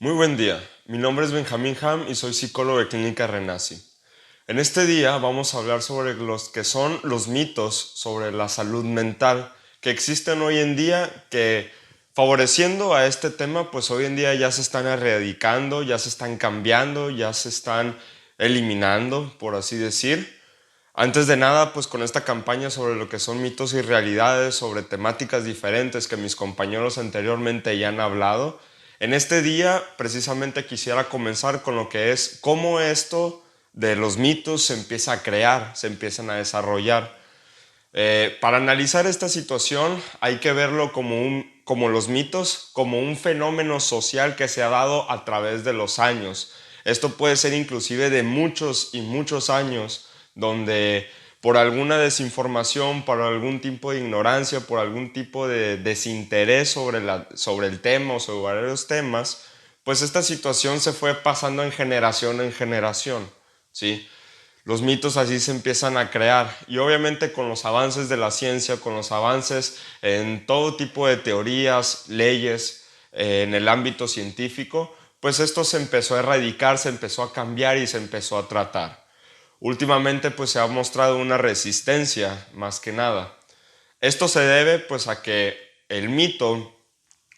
Muy buen día, mi nombre es Benjamín Ham y soy psicólogo de Clínica Renasi. En este día vamos a hablar sobre los que son los mitos sobre la salud mental que existen hoy en día, que favoreciendo a este tema, pues hoy en día ya se están erradicando, ya se están cambiando, ya se están eliminando, por así decir. Antes de nada, pues con esta campaña sobre lo que son mitos y realidades, sobre temáticas diferentes que mis compañeros anteriormente ya han hablado, en este día precisamente quisiera comenzar con lo que es cómo esto de los mitos se empieza a crear, se empiezan a desarrollar. Para analizar esta situación hay que verlo como los mitos, como un fenómeno social que se ha dado a través de los años. Esto puede ser inclusive de muchos y muchos años, donde por alguna desinformación, por algún tipo de ignorancia, por algún tipo de desinterés sobre el tema o sobre varios temas, pues esta situación se fue pasando en generación, ¿sí? Los mitos así se empiezan a crear y obviamente con los avances de la ciencia, con los avances en todo tipo de teorías, leyes, en el ámbito científico, pues esto se empezó a erradicar, se empezó a cambiar y se empezó a tratar. Últimamente pues se ha mostrado una resistencia más que nada. Esto se debe pues a que el mito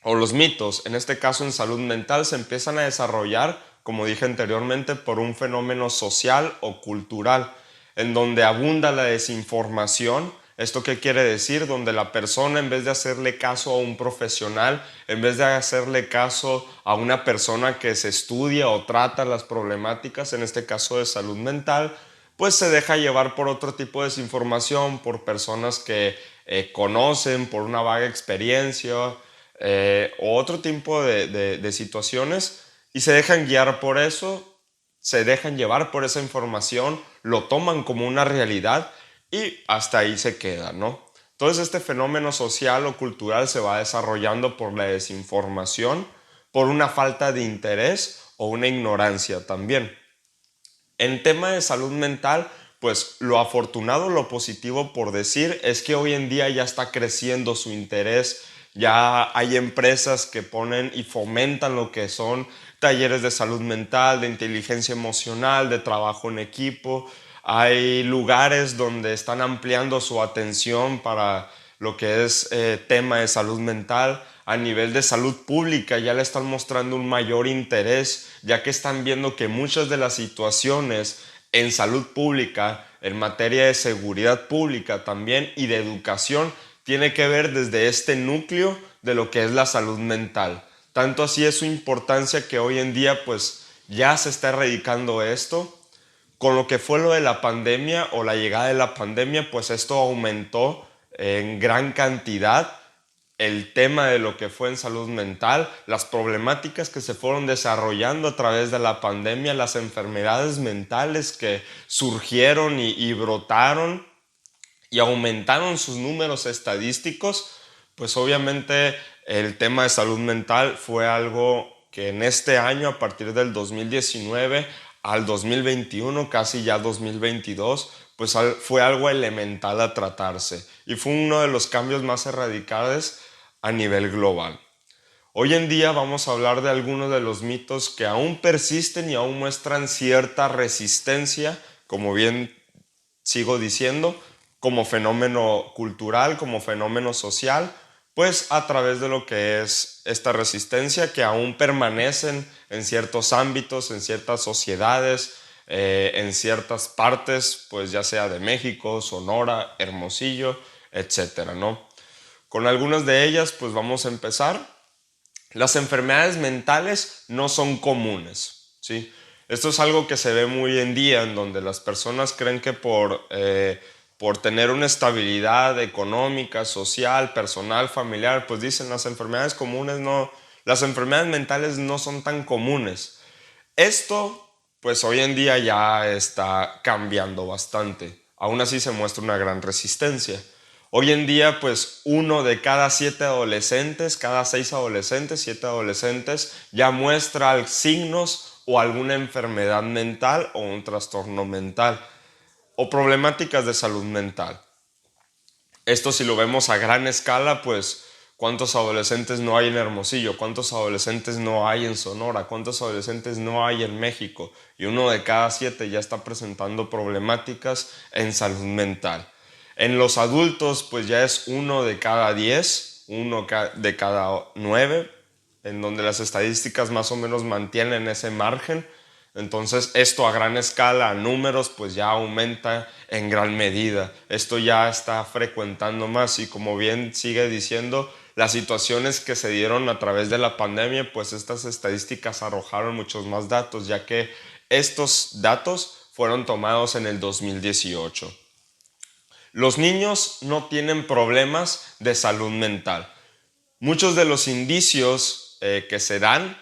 o los mitos, en este caso en salud mental, se empiezan a desarrollar, como dije anteriormente, por un fenómeno social o cultural, en donde abunda la desinformación. ¿Esto qué quiere decir? Donde la persona, en vez de hacerle caso a un profesional, en vez de hacerle caso a una persona que se estudia o trata las problemáticas, en este caso de salud mental, pues se deja llevar por otro tipo de desinformación, por personas que conocen, por una vaga experiencia, o otro tipo de situaciones, y se dejan guiar por eso, se dejan llevar por esa información, lo toman como una realidad y hasta ahí se queda, ¿no? Entonces este fenómeno social o cultural se va desarrollando por la desinformación, por una falta de interés o una ignorancia también. En tema de salud mental, pues lo afortunado, lo positivo por decir, es que hoy en día ya está creciendo su interés, ya hay empresas que ponen y fomentan lo que son talleres de salud mental, de inteligencia emocional, de trabajo en equipo. Hay lugares donde están ampliando su atención para lo que es tema de salud mental. A nivel de salud pública ya le están mostrando un mayor interés, ya que están viendo que muchas de las situaciones en salud pública, en materia de seguridad pública también y de educación, tiene que ver desde este núcleo de lo que es la salud mental. Tanto así es su importancia que hoy en día pues ya se está erradicando esto. Con lo que fue lo de la pandemia o la llegada de la pandemia, pues esto aumentó en gran cantidad el tema de lo que fue en salud mental, las problemáticas que se fueron desarrollando a través de la pandemia, las enfermedades mentales que surgieron y brotaron y aumentaron sus números estadísticos, pues obviamente el tema de salud mental fue algo que en este año, a partir del 2019 al 2021, casi ya 2022, pues fue algo elemental a tratarse y fue uno de los cambios más radicales a nivel global. Hoy en día vamos a hablar de algunos de los mitos que aún persisten y aún muestran cierta resistencia, como bien sigo diciendo, como fenómeno cultural, como fenómeno social, pues a través de lo que es esta resistencia que aún permanecen en ciertos ámbitos, en ciertas sociedades, en ciertas partes, pues ya sea de México, Sonora, Hermosillo, etcétera, ¿no? Con algunas de ellas, pues vamos a empezar. Las enfermedades mentales no son comunes, ¿sí? Esto es algo que se ve muy hoy en día, en donde las personas creen que por tener una estabilidad económica, social, personal, familiar, pues dicen las enfermedades comunes no, las enfermedades mentales no son tan comunes. Esto, pues hoy en día ya está cambiando bastante. Aún así se muestra una gran resistencia. Hoy en día, pues uno de cada 7 adolescentes, cada 6 adolescentes, 7 adolescentes, ya muestra signos o alguna enfermedad mental o un trastorno mental o problemáticas de salud mental. Esto si lo vemos a gran escala, pues ¿Cuántos adolescentes no hay en Hermosillo? ¿Cuántos adolescentes no hay en Sonora? ¿Cuántos adolescentes no hay en México? Y 1 de cada 7 ya está presentando problemáticas en salud mental. En los adultos, pues ya es 1 de cada 10, 1 de cada 9, en donde las estadísticas más o menos mantienen ese margen. Entonces esto a gran escala, a números, pues ya aumenta en gran medida. Esto ya está frecuentando más y como bien sigue diciendo, las situaciones que se dieron a través de la pandemia, pues estas estadísticas arrojaron muchos más datos, ya que estos datos fueron tomados en el 2018. Los niños no tienen problemas de salud mental. Muchos de los indicios que se dan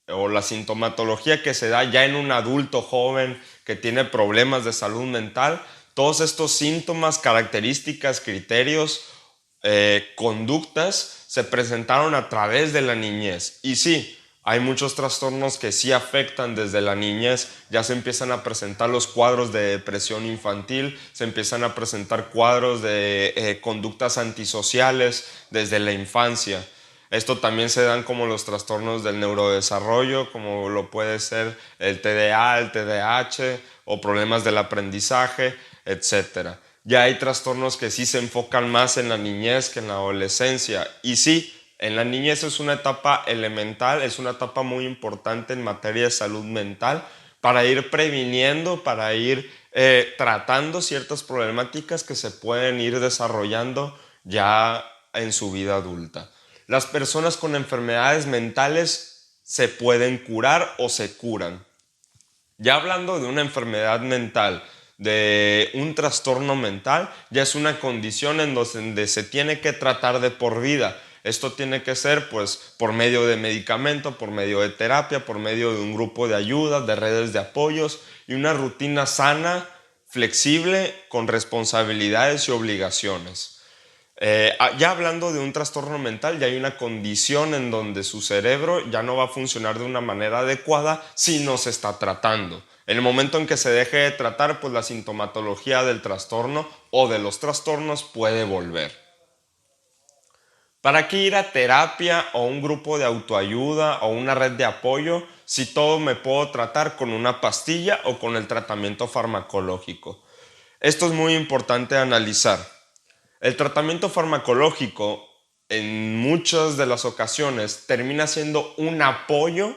o la sintomatología que se da ya en un adulto joven que tiene problemas de salud mental, todos estos síntomas, características, criterios, conductas se presentaron a través de la niñez. Y sí, hay muchos trastornos que sí afectan desde la niñez, ya se empiezan a presentar los cuadros de depresión infantil, se empiezan a presentar cuadros de conductas antisociales desde la infancia. Esto también se dan como los trastornos del neurodesarrollo, como lo puede ser el TDA, el TDAH o problemas del aprendizaje, etcétera. Ya hay trastornos que sí se enfocan más en la niñez que en la adolescencia. Y sí, en la niñez es una etapa elemental, es una etapa muy importante en materia de salud mental para ir previniendo, para ir tratando ciertas problemáticas que se pueden ir desarrollando ya en su vida adulta. Las personas con enfermedades mentales se pueden curar o se curan. Ya hablando de una enfermedad mental, de un trastorno mental, ya es una condición en donde se tiene que tratar de por vida. Esto tiene que ser pues por medio de medicamento, por medio de terapia, por medio de un grupo de ayuda, de redes de apoyos y una rutina sana, flexible, con responsabilidades y obligaciones. Ya hablando de un trastorno mental, ya hay una condición en donde su cerebro ya no va a funcionar de una manera adecuada si no se está tratando. En el momento en que se deje de tratar, pues la sintomatología del trastorno o de los trastornos puede volver. ¿Para qué ir a terapia o un grupo de autoayuda o una red de apoyo si todo me puedo tratar con una pastilla o con el tratamiento farmacológico? Esto es muy importante analizar. El tratamiento farmacológico en muchas de las ocasiones termina siendo un apoyo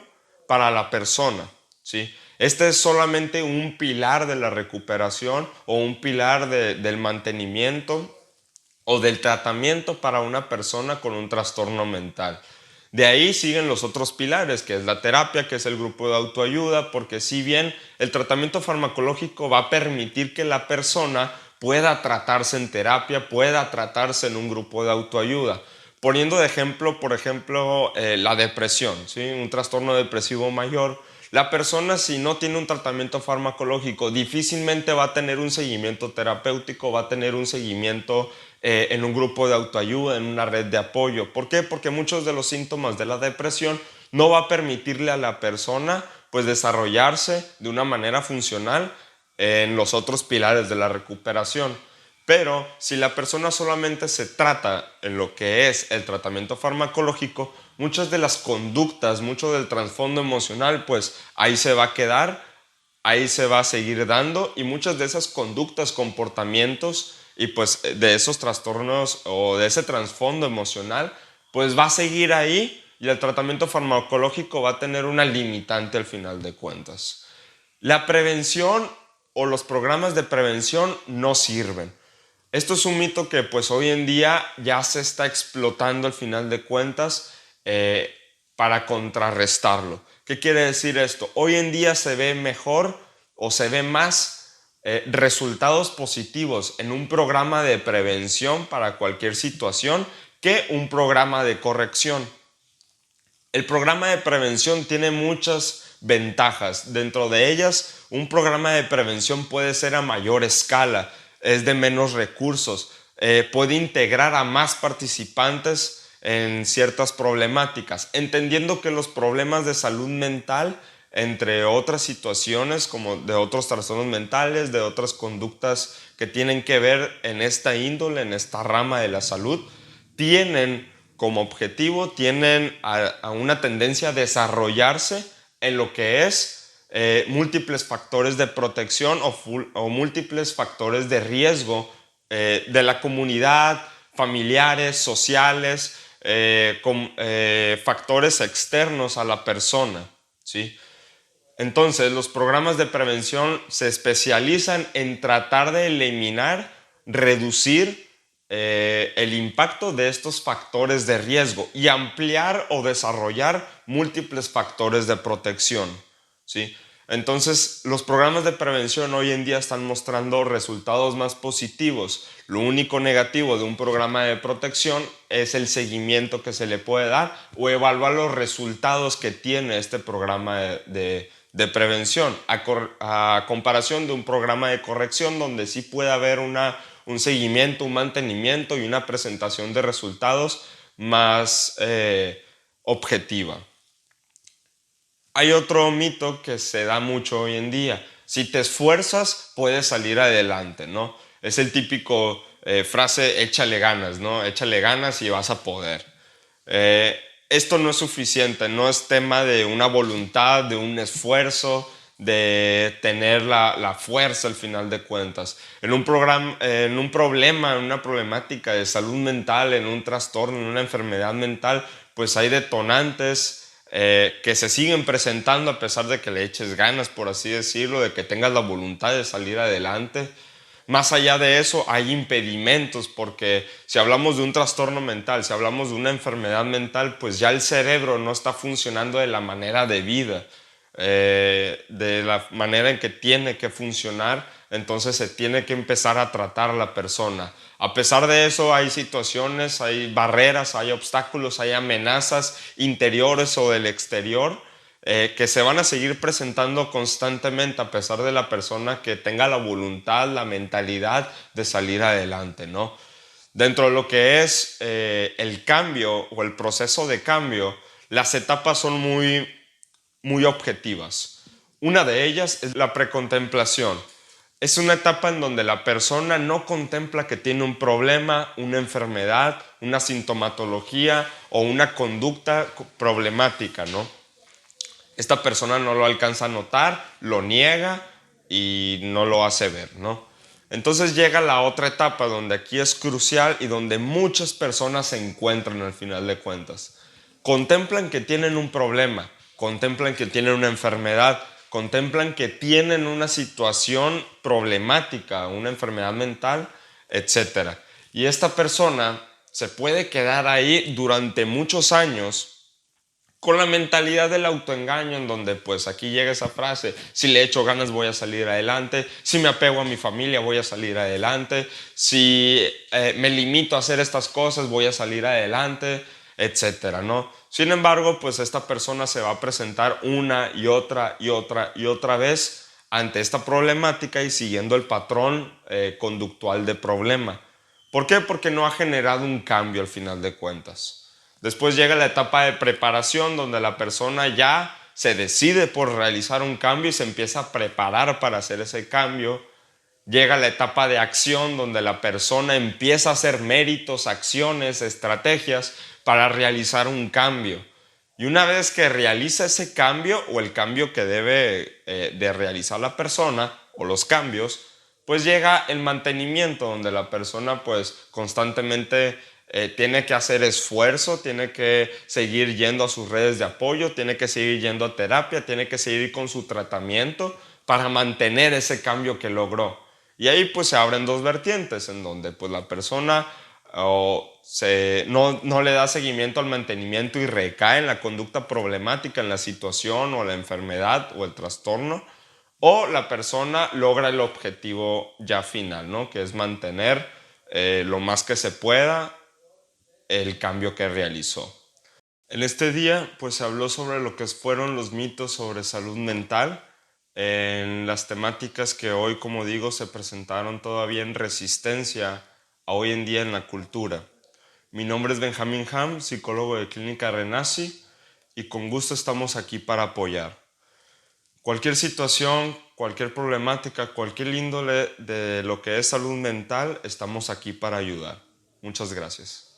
para la persona, ¿sí? Este es solamente un pilar de la recuperación o un pilar del mantenimiento o del tratamiento para una persona con un trastorno mental. De ahí siguen los otros pilares, que es la terapia, que es el grupo de autoayuda, porque si bien el tratamiento farmacológico va a permitir que la persona pueda tratarse en terapia, pueda tratarse en un grupo de autoayuda. Poniendo de ejemplo, por ejemplo, la depresión, ¿sí? Un trastorno depresivo mayor. La persona, si no tiene un tratamiento farmacológico, difícilmente va a tener un seguimiento terapéutico, va a tener un seguimiento en un grupo de autoayuda, en una red de apoyo. ¿Por qué? Porque muchos de los síntomas de la depresión no va a permitirle a la persona pues desarrollarse de una manera funcional en los otros pilares de la recuperación. Pero si la persona solamente se trata en lo que es el tratamiento farmacológico, muchas de las conductas, mucho del trasfondo emocional, pues ahí se va a quedar, ahí se va a seguir dando y muchas de esas conductas, comportamientos y pues de esos trastornos o de ese trasfondo emocional, pues va a seguir ahí y el tratamiento farmacológico va a tener una limitante al final de cuentas. La prevención o los programas de prevención no sirven. Esto es un mito que pues hoy en día ya se está explotando al final de cuentas para contrarrestarlo. ¿Qué quiere decir esto? Hoy en día se ve mejor o se ve más resultados positivos en un programa de prevención para cualquier situación que un programa de corrección. El programa de prevención tiene muchas ventajas. Dentro de ellas, un programa de prevención puede ser a mayor escala, es de menos recursos, puede integrar a más participantes en ciertas problemáticas, entendiendo que los problemas de salud mental, entre otras situaciones como de otros trastornos mentales, de otras conductas que tienen que ver en esta índole, en esta rama de la salud, tienen como objetivo tienen a una tendencia a desarrollarse en lo que es múltiples factores de protección o múltiples factores de riesgo de la comunidad, familiares, sociales, factores externos a la persona, ¿sí? Entonces, los programas de prevención se especializan en tratar de eliminar, reducir el impacto de estos factores de riesgo y ampliar o desarrollar múltiples factores de protección, ¿sí? Entonces, los programas de prevención hoy en día están mostrando resultados más positivos. Lo único negativo de un programa de protección es el seguimiento que se le puede dar o evaluar los resultados que tiene este programa de prevención a comparación de un programa de corrección donde sí puede haber un seguimiento, un mantenimiento y una presentación de resultados más objetiva. Hay otro mito que se da mucho hoy en día. Si te esfuerzas, puedes salir adelante, ¿no? Es el típico frase, échale ganas, ¿no? Échale ganas y vas a poder. Esto no es suficiente, no es tema de una voluntad, de un esfuerzo, de tener la fuerza al final de cuentas. En un problema, en una problemática de salud mental, en un trastorno, en una enfermedad mental, pues hay detonantes que se siguen presentando a pesar de que le eches ganas, por así decirlo, de que tengas la voluntad de salir adelante. Más allá de eso, hay impedimentos, porque si hablamos de un trastorno mental, si hablamos de una enfermedad mental, pues ya el cerebro no está funcionando de la manera debida, de la manera en que tiene que funcionar, entonces se tiene que empezar a tratar a la persona. A pesar de eso, hay situaciones, hay barreras, hay obstáculos, hay amenazas interiores o del exterior que se van a seguir presentando constantemente a pesar de la persona que tenga la voluntad, la mentalidad de salir adelante, ¿no? Dentro de lo que es el cambio o el proceso de cambio, las etapas son muy objetivas. Una de ellas es la precontemplación. Es una etapa en donde la persona no contempla que tiene un problema, una enfermedad, una sintomatología o una conducta problemática, ¿no? Esta persona no lo alcanza a notar, lo niega y no lo hace ver, ¿no? Entonces llega la otra etapa donde aquí es crucial y donde muchas personas se encuentran al final de cuentas. Contemplan que tienen un problema, contemplan que tienen una enfermedad, contemplan que tienen una situación problemática, una enfermedad mental, etcétera. Y esta persona se puede quedar ahí durante muchos años con la mentalidad del autoengaño, en donde pues aquí llega esa frase: si le echo ganas voy a salir adelante, si me apego a mi familia voy a salir adelante, si me limito a hacer estas cosas voy a salir adelante, etcétera, ¿no? Sin embargo, pues esta persona se va a presentar una y otra y otra y otra vez ante esta problemática y siguiendo el patrón conductual de problema. ¿Por qué? Porque no ha generado un cambio al final de cuentas. Después llega la etapa de preparación, donde la persona ya se decide por realizar un cambio y se empieza a preparar para hacer ese cambio. Llega la etapa de acción, donde la persona empieza a hacer méritos, acciones, estrategias para realizar un cambio. Y una vez que realiza ese cambio o el cambio que debe de realizar la persona o los cambios, pues llega el mantenimiento, donde la persona pues constantemente tiene que hacer esfuerzo, tiene que seguir yendo a sus redes de apoyo, tiene que seguir yendo a terapia, tiene que seguir con su tratamiento para mantener ese cambio que logró. Y ahí pues se abren dos vertientes, en donde pues la persona no le da seguimiento al mantenimiento y recae en la conducta problemática, en la situación o la enfermedad o el trastorno, o la persona logra el objetivo ya final, ¿no? Que es mantener lo más que se pueda el cambio que realizó. En este día pues se habló sobre lo que fueron los mitos sobre salud mental, en las temáticas que hoy, como digo, se presentaron todavía en resistencia a hoy en día en la cultura. Mi nombre es Benjamín Ham, psicólogo de Clínica Renasci, y con gusto estamos aquí para apoyar. Cualquier situación, cualquier problemática, cualquier índole de lo que es salud mental, estamos aquí para ayudar. Muchas gracias.